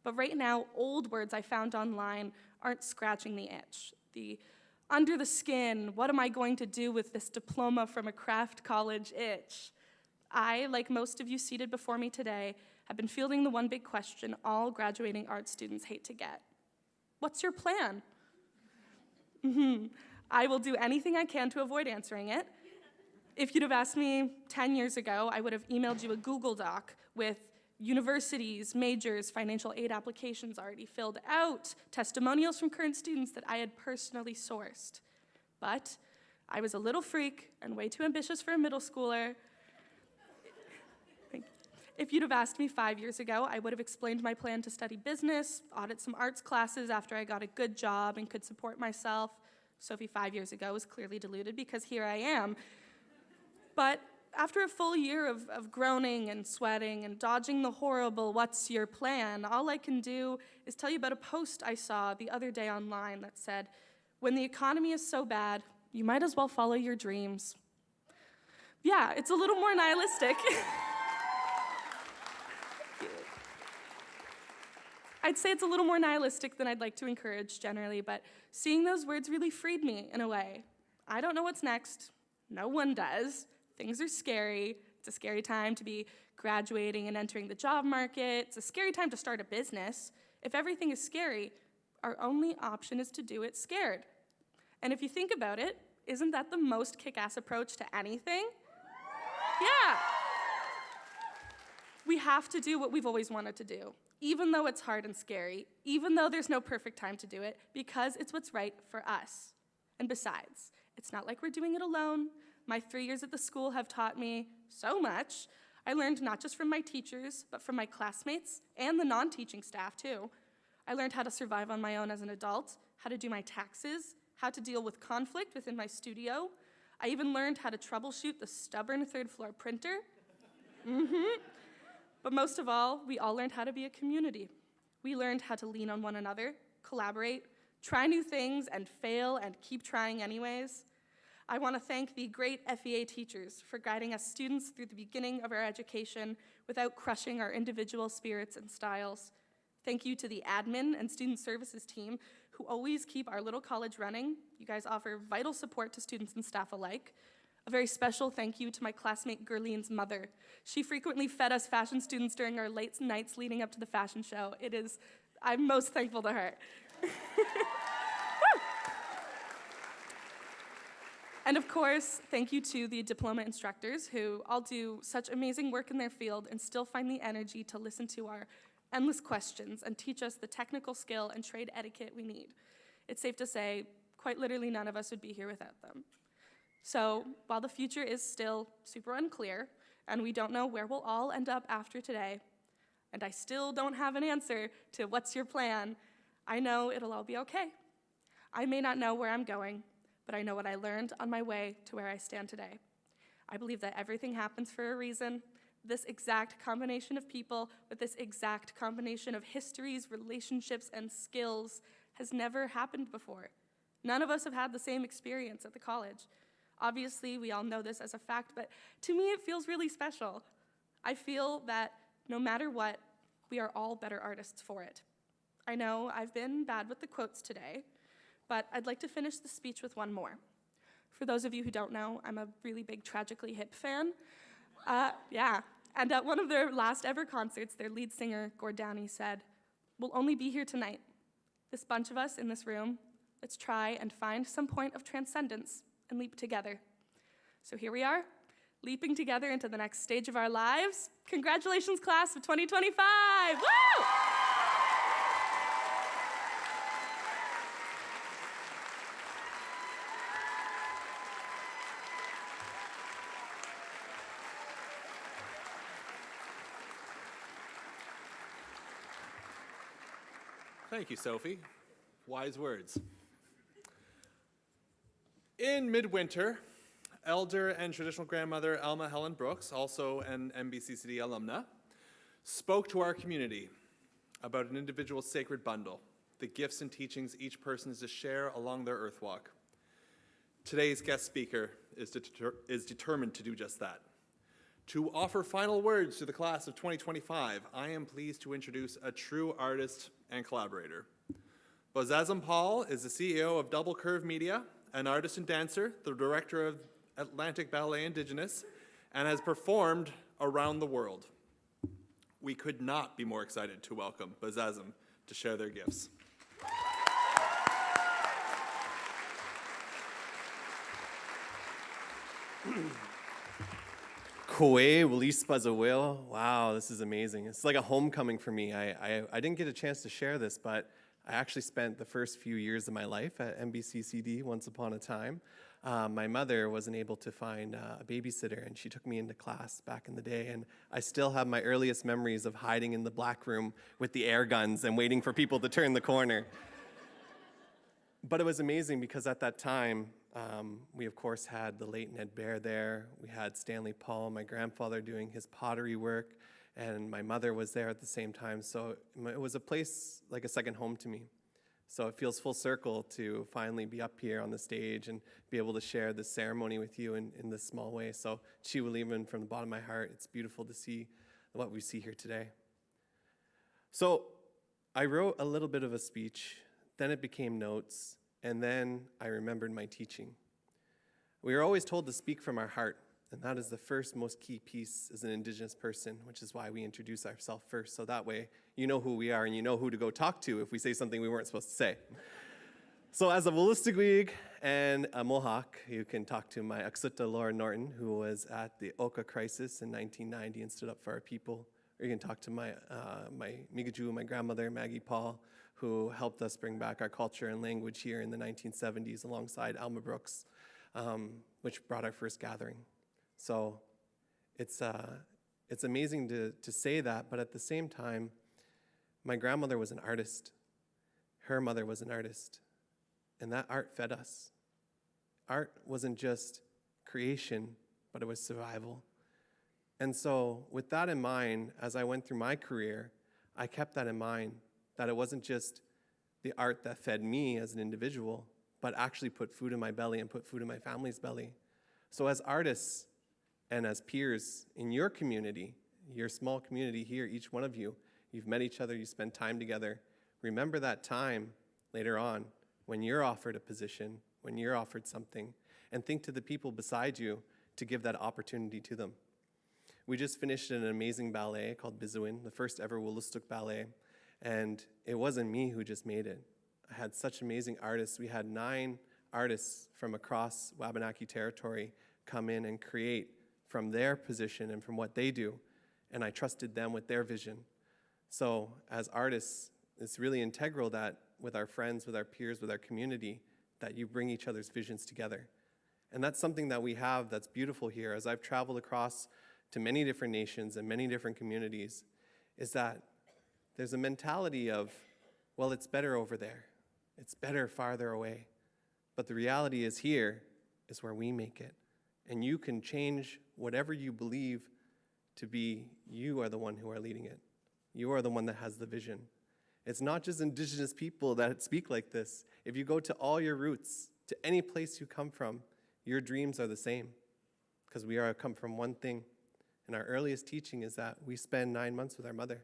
But right now, old words I found online aren't scratching the itch. The under the skin, what am I going to do with this diploma from a craft college itch? I, like most of you seated before me today, have been fielding the one big question all graduating art students hate to get. What's your plan? I will do anything I can to avoid answering it. If you'd have asked me 10 years ago, I would have emailed you a Google Doc with universities, majors, financial aid applications already filled out, testimonials from current students that I had personally sourced. But I was a little freak and way too ambitious for a middle schooler. If you'd have asked me 5 years ago, I would have explained my plan to study business, audit some arts classes after I got a good job and could support myself. Sophie 5 years ago was clearly deluded because here I am. But after a full year of groaning and sweating and dodging the horrible "what's your plan," all I can do is tell you about a post I saw the other day online that said, "When the economy is so bad, you might as well follow your dreams." Yeah, it's a little more nihilistic. I'd say it's a little more nihilistic than I'd like to encourage generally, but seeing those words really freed me in a way. I don't know what's next. No one does. Things are scary. It's a scary time to be graduating and entering the job market. It's a scary time to start a business. If everything is scary, our only option is to do it scared. And if you think about it, isn't that the most kick-ass approach to anything? Yeah. We have to do what we've always wanted to do, even though it's hard and scary, even though there's no perfect time to do it, because it's what's right for us. And besides, it's not like we're doing it alone. My 3 years at the school have taught me so much. I learned not just from my teachers, but from my classmates and the non-teaching staff too. I learned how to survive on my own as an adult, how to do my taxes, how to deal with conflict within my studio. I even learned how to troubleshoot the stubborn third-floor printer. But most of all, we all learned how to be a community. We learned how to lean on one another, collaborate, try new things, and fail and keep trying anyways. I want to thank the great FEA teachers for guiding us students through the beginning of our education without crushing our individual spirits and styles. Thank you to the admin and student services team who always keep our little college running. You guys offer vital support to students and staff alike. A very special thank you to my classmate Gerlene's mother. She frequently fed us fashion students during our late nights leading up to the fashion show. I'm most thankful to her. And of course, thank you to the diploma instructors who all do such amazing work in their field and still find the energy to listen to our endless questions and teach us the technical skill and trade etiquette we need. It's safe to say, quite literally none of us would be here without them. So while the future is still super unclear, and we don't know where we'll all end up after today, and I still don't have an answer to what's your plan, I know it'll all be okay. I may not know where I'm going, but I know what I learned on my way to where I stand today. I believe that everything happens for a reason. This exact combination of people with this exact combination of histories, relationships, and skills has never happened before. None of us have had the same experience at the college. Obviously, we all know this as a fact, but to me, it feels really special. I feel that no matter what, we are all better artists for it. I know I've been bad with the quotes today, but I'd like to finish the speech with one more. For those of you who don't know, I'm a really big Tragically Hip fan. And at one of their last ever concerts, their lead singer, Gord Downey, said, "We'll only be here tonight. This bunch of us in this room, let's try and find some point of transcendence and leap together." So here we are, leaping together into the next stage of our lives. Congratulations, class of 2025! Woo! Thank you, Sophie. Wise words. In midwinter, elder and traditional grandmother Alma Helen Brooks, also an NBCCD alumna, spoke to our community about an individual's sacred bundle, the gifts and teachings each person is to share along their earth walk. Today's guest speaker is determined to do just that. To offer final words to the class of 2025, I am pleased to introduce a true artist and collaborator. Bozazam Paul is the CEO of Double Curve Media, an artist and dancer, the director of Atlantic Ballet Indigenous, and has performed around the world. We could not be more excited to welcome Bozazam to share their gifts. Koe Willis Bazawil. Wow, this is amazing. It's like a homecoming for me. I didn't get a chance to share this, but I actually spent the first few years of my life at NBCCD once upon a time. My mother wasn't able to find a babysitter, and she took me into class back in the day, and I still have my earliest memories of hiding in the black room with the air guns and waiting for people to turn the corner. But it was amazing because at that time, we of course had the late Ned Bear there. We had Stanley Paul, my grandfather, doing his pottery work, and my mother was there at the same time. So it was a place like a second home to me. So it feels full circle to finally be up here on the stage and be able to share this ceremony with you in this small way. So Chiwaliman, from the bottom of my heart, it's beautiful to see what we see here today. So I wrote a little bit of a speech, then it became notes, and then I remembered my teaching. We are always told to speak from our heart, and that is the first most key piece as an Indigenous person, which is why we introduce ourselves first, so that way you know who we are and you know who to go talk to if we say something we weren't supposed to say. So as a Wolastoqiyik and a Mohawk, you can talk to my Aksutta Laura Norton, who was at the Oka crisis in 1990 and stood up for our people. Or you can talk to my Miigaju, my grandmother, Maggie Paul, who helped us bring back our culture and language here in the 1970s alongside Alma Brooks, which brought our first gathering. So it's amazing to say that, but at the same time, my grandmother was an artist. Her mother was an artist, and that art fed us. Art wasn't just creation, but it was survival. And so with that in mind, as I went through my career, I kept that in mind, that it wasn't just the art that fed me as an individual, but actually put food in my belly and put food in my family's belly. So as artists and as peers in your community, your small community here, each one of you, you've met each other, you spend time together. Remember that time later on when you're offered a position, when you're offered something, and think to the people beside you to give that opportunity to them. We just finished an amazing ballet called Bizuin, the first ever Wolastoq ballet. And it wasn't me who just made it. I had such amazing artists. We had 9 artists from across Wabanaki territory come in and create from their position and from what they do. And I trusted them with their vision. So as artists, it's really integral that with our friends, with our peers, with our community, that you bring each other's visions together. And that's something that we have that's beautiful here. As I've traveled across to many different nations and many different communities, is that there's a mentality of, well, it's better over there. It's better farther away. But the reality is here is where we make it. And you can change whatever you believe to be, you are the one who are leading it. You are the one that has the vision. It's not just Indigenous people that speak like this. If you go to all your roots, to any place you come from, your dreams are the same, because we are come from one thing. And our earliest teaching is that we spend 9 months with our mother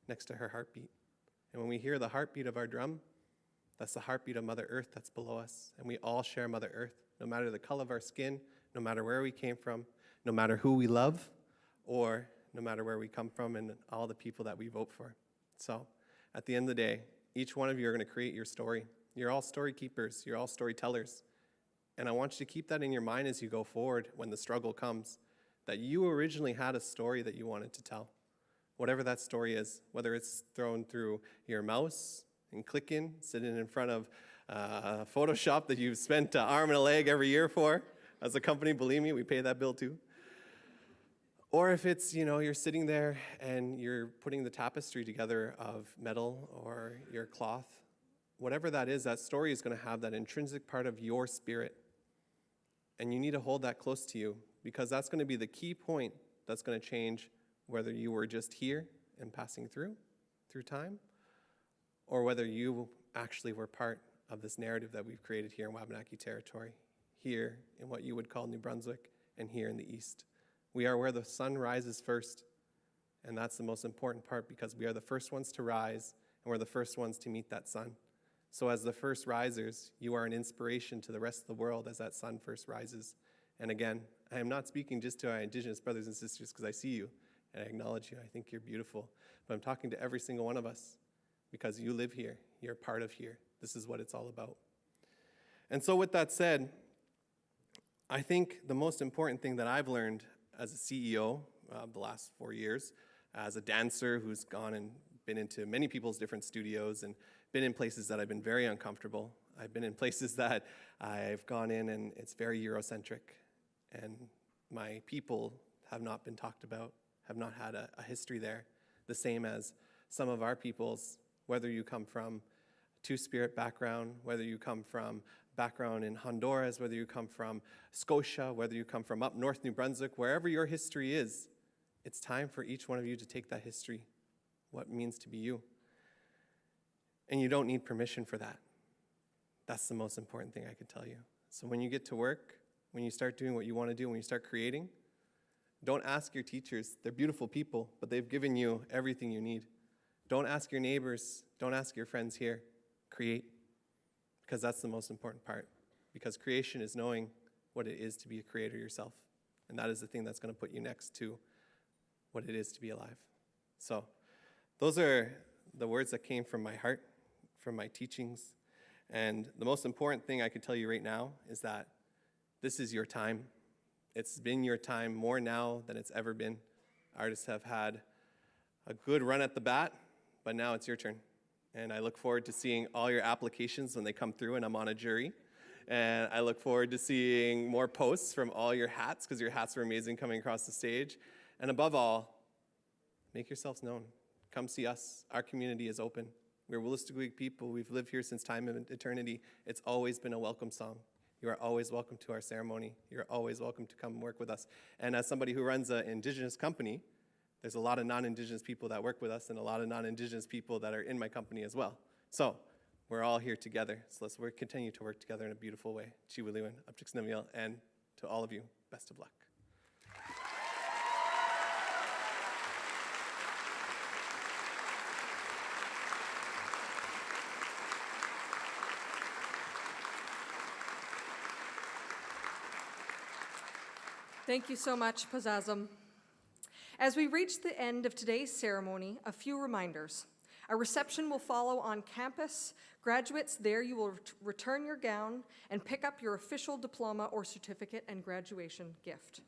next to her heartbeat. And when we hear the heartbeat of our drum, that's the heartbeat of Mother Earth that's below us. And we all share Mother Earth, no matter the color of our skin, no matter where we came from, no matter who we love, or no matter where we come from and all the people that we vote for. So at the end of the day, each one of you are going to create your story. You're all story keepers. You're all storytellers. And I want you to keep that in your mind as you go forward when the struggle comes, that you originally had a story that you wanted to tell. Whatever that story is, whether it's thrown through your mouse and clicking, sitting in front of Photoshop that you've spent an arm and a leg every year for. As a company, believe me, we pay that bill too. Or if it's, you're sitting there and you're putting the tapestry together of metal or your cloth, whatever that is, that story is going to have that intrinsic part of your spirit. And you need to hold that close to you, because that's going to be the key point that's going to change whether you were just here and passing through time, or whether you actually were part of this narrative that we've created here in Wabanaki territory, here in what you would call New Brunswick, and here in the east. We are where the sun rises first, and that's the most important part, because we are the first ones to rise, and we're the first ones to meet that sun. So as the first risers, you are an inspiration to the rest of the world as that sun first rises. And again, I am not speaking just to our Indigenous brothers and sisters, because I see you, and I acknowledge you. I think you're beautiful. But I'm talking to every single one of us, because you live here. You're part of here. This is what it's all about. And so with that said, I think the most important thing that I've learned as a CEO the last 4 years, as a dancer who's gone and been into many people's different studios and been in places that I've been very uncomfortable. I've been in places that I've gone in and it's very Eurocentric, and my people have not been talked about, have not had a history there, the same as some of our peoples, whether you come from Two-Spirit background, whether you come from background in Honduras, whether you come from Scotia, whether you come from up north New Brunswick, wherever your history is, it's time for each one of you to take that history, what it means to be you. And you don't need permission for that. That's the most important thing I could tell you. So when you get to work, when you start doing what you want to do, when you start creating, don't ask your teachers. They're beautiful people, but they've given you everything you need. Don't ask your neighbors. Don't ask your friends here. Create. Because that's the most important part. Because creation is knowing what it is to be a creator yourself. And that is the thing that's going to put you next to what it is to be alive. So those are the words that came from my heart, from my teachings. And the most important thing I can tell you right now is that this is your time. It's been your time more now than it's ever been. Artists have had a good run at the bat, but now it's your turn. And I look forward to seeing all your applications when they come through and I'm on a jury. And I look forward to seeing more posts from all your hats, because your hats were amazing coming across the stage. And above all, make yourselves known. Come see us. Our community is open. We're Wolastoqiyik people. We've lived here since time and eternity. It's always been a welcome song. You are always welcome to our ceremony. You're always welcome to come work with us. And as somebody who runs an Indigenous company, there's a lot of non-Indigenous people that work with us and a lot of non-Indigenous people that are in my company as well. So we're all here together. So let's continue to work together in a beautiful way. Chiwiliwin, Upchixnamiel, and to all of you, best of luck. Thank you so much, Pazazam. As we reach the end of today's ceremony, a few reminders. A reception will follow on campus. Graduates, there you will return your gown and pick up your official diploma or certificate and graduation gift.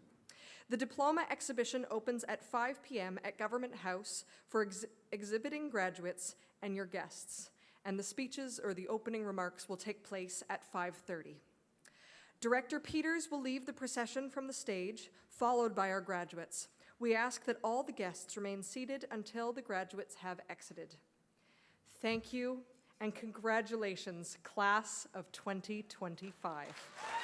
The diploma exhibition opens at 5 p.m. at Government House for exhibiting graduates and your guests, and the speeches or the opening remarks will take place at 5:30. Director Peters will leave the procession from the stage, followed by our graduates. We ask that all the guests remain seated until the graduates have exited. Thank you, and congratulations, class of 2025.